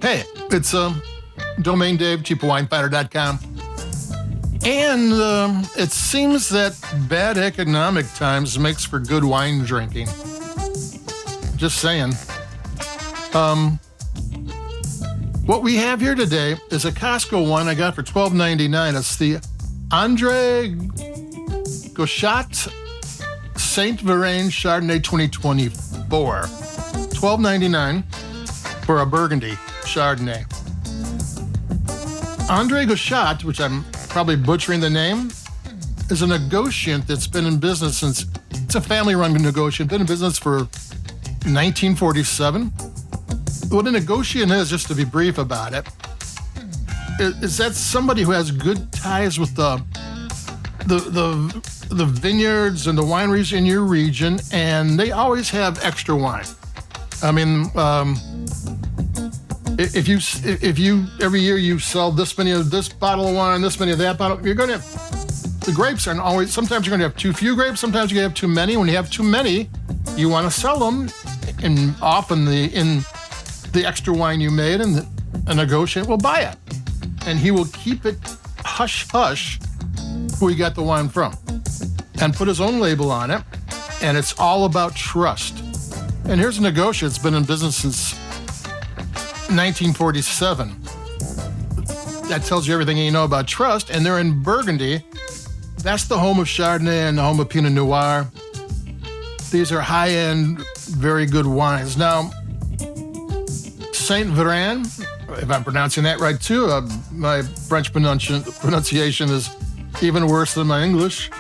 Hey, it's Domain Dave, cheapwinefinder.com. And it seems that bad economic times makes for good wine drinking. Just saying. What we have here today is a Costco wine I got for $12.99. It's the Goichot Saint-Véran Chardonnay 2024. $12.99 for a Burgundy Chardonnay. Goichot, which I'm probably butchering the name, is a Negociant that's been in business since, it's a family-run Negociant, been in business for 1947. What a Negociant is, just to be brief about it, is that somebody who has good ties with the vineyards and the wineries in your region, and they always have extra wine. I mean, if you every year you sell this many of this bottle of wine, this many of that bottle, you're going to have, the grapes aren't always, sometimes you're going to have too few grapes, sometimes you're going to have too many. When you have too many, you want to sell them, and often in the extra wine you made, and a Negociant will buy it, and he will keep it hush-hush who he got the wine from, and put his own label on it, and it's all about trust. And here's a Negociant that's been in business since 1947. That tells you everything you know about trust, and they're in Burgundy. That's the home of Chardonnay and the home of Pinot Noir. These are high-end, very good wines. Now, Saint-Véran, if I'm pronouncing that right too, my French pronunciation is even worse than my English,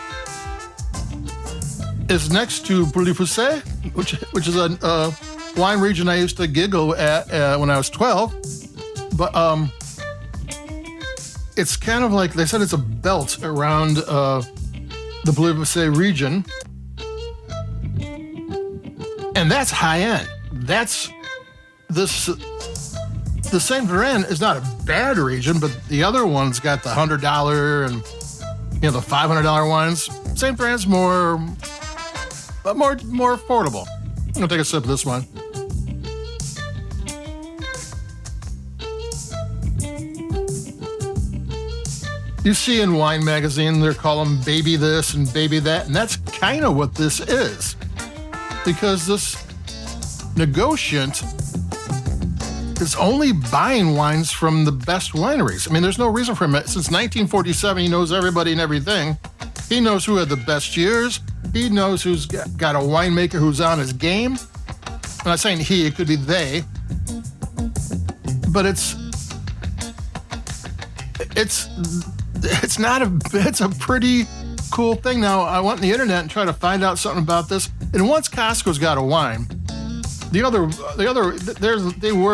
is next to Burgundy-Andre, which is a wine region I used to giggle at when I was 12. But it's kind of like, they said it's a belt around the Burgundy-Andre region. And that's high end. That's this. The Saint-Véran is not a bad region, but the other one's got the $100 and the $500 wines. Saint-Véran's more affordable. I'm gonna take a sip of this one. You see in wine magazine, they're calling baby this and baby that, and that's kind of what this is, because this Negociant is only buying wines from the best wineries. I mean, there's no reason for him. Since 1947, he knows everybody and everything. He knows who had the best years. He knows who's got a winemaker who's on his game. I'm not saying he, it could be they. But it's a pretty cool thing. Now, I went on the internet and tried to find out something about this. And once Costco's got a wine, they were,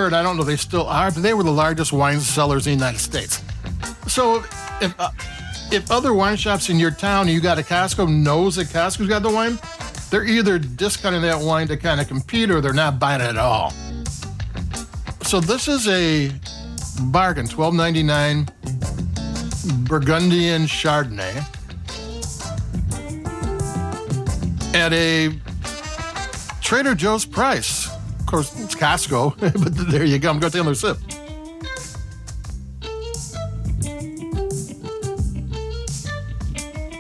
and I don't know if they still are, but they were the largest wine sellers in the United States. So if other wine shops in your town, you got a Costco, knows that Costco's got the wine, they're either discounting that wine to kind of compete, or they're not buying it at all. So this is a bargain, $12.99 Burgundian Chardonnay at a Trader Joe's price. Of course, it's Costco, but there you go. I'm going to take another sip.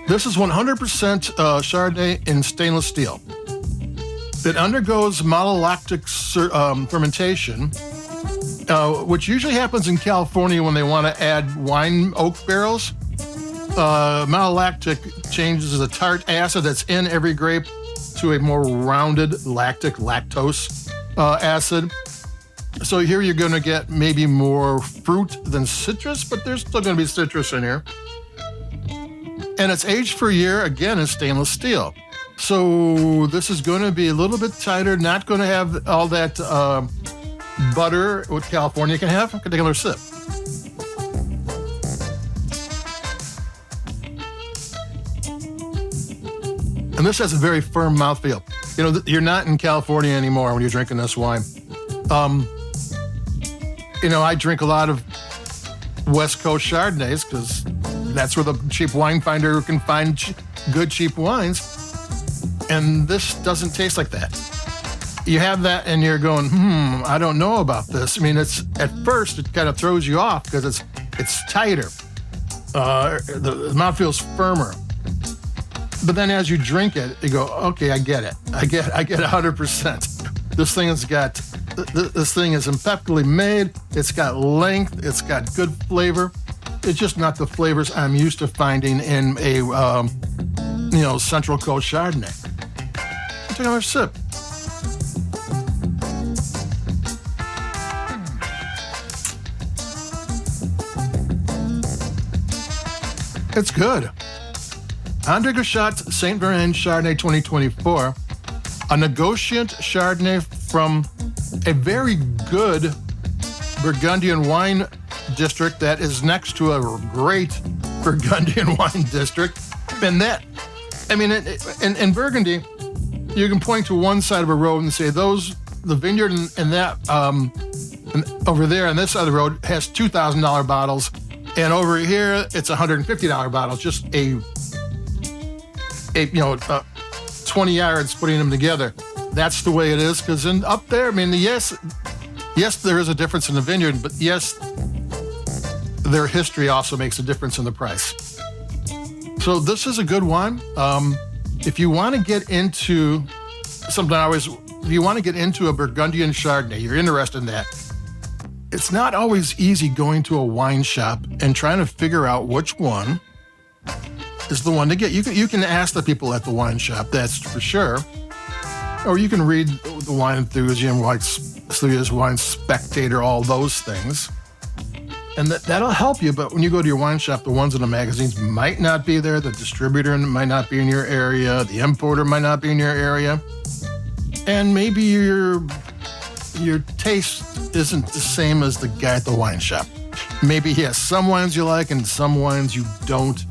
This is 100% Chardonnay in stainless steel. It undergoes malolactic fermentation, which usually happens in California when they want to add wine oak barrels. Malolactic changes the tart acid that's in every grape to a more rounded lactose acid. So here you're going to get maybe more fruit than citrus, but there's still going to be citrus in here. And it's aged for a year, again, in stainless steel. So this is going to be a little bit tighter, not going to have all that butter what California can have. I'm going to take another sip. And this has a very firm mouthfeel. You know, you're not in California anymore when you're drinking this wine. I drink a lot of West Coast Chardonnays because that's where the cheap wine finder can find good cheap wines. And this doesn't taste like that. you have that and you're going, I don't know about this. I mean, it's at first it kind of throws you off because it's tighter. The mouth feels firmer. But then as you drink it, you go, okay, I get it. I get 100%. This thing is impeccably made. It's got length. It's got good flavor. It's just not the flavors I'm used to finding in a, Central Coast Chardonnay. Take another sip. It's good. Andre Goichot Saint-Véran Chardonnay 2024, a Negociant Chardonnay from a very good Burgundian wine district that is next to a great Burgundian wine district. And that, I mean, in Burgundy, you can point to one side of a road and say the vineyard and that over there on this side of the road has $2,000 bottles, and over here it's $150 bottles. Just a 20 yards putting them together. That's the way it is. Because up there, I mean, yes, there is a difference in the vineyard, but yes, their history also makes a difference in the price. So this is a good wine. If you want to get into if you want to get into a Burgundian Chardonnay, you're interested in that. It's not always easy going to a wine shop and trying to figure out which one is the one to get. You can ask the people at the wine shop, that's for sure. Or you can read the Wine Enthusiast, Wine Spectator, all those things. And that'll help you, but when you go to your wine shop, the ones in the magazines might not be there, the distributor might not be in your area, the importer might not be in your area, and maybe your taste isn't the same as the guy at the wine shop. Maybe he has some wines you like and some wines you don't.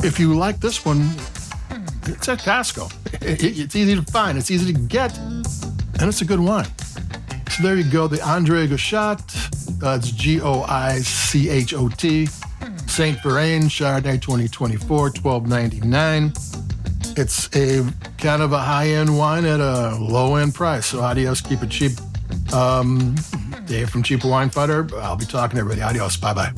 If you like this one, it's at Costco. It's easy to find, it's easy to get, and it's a good wine. So there you go, the Andre Goichot, it's Goichot, Saint-Véran Chardonnay 2024, $12.99. It's a kind of a high-end wine at a low-end price. So adios, keep it cheap. Dave from Cheaper Wine Fighter. I'll be talking to everybody. Adios, bye-bye.